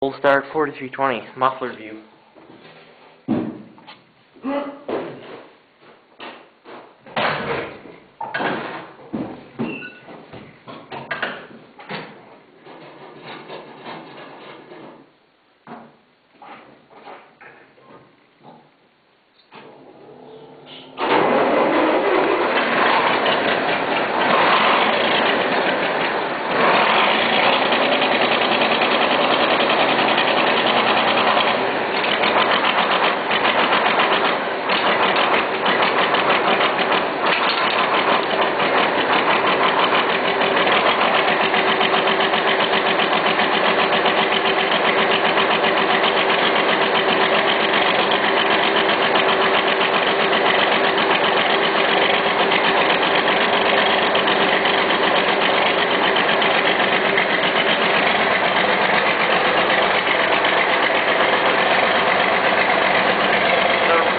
Full start 4320, muffler view.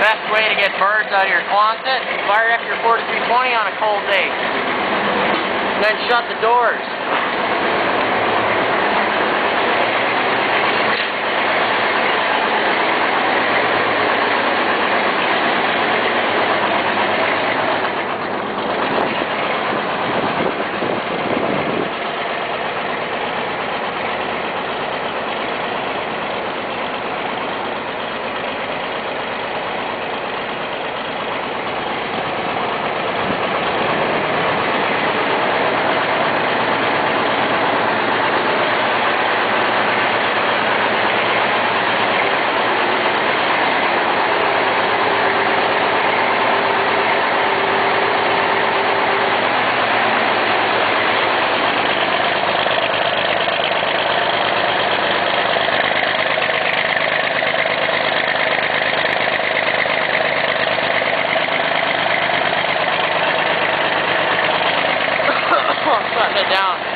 Best way to get birds out of your Quonset, fire up your 4320 on a cold day. Then shut the doors. Shutting it down.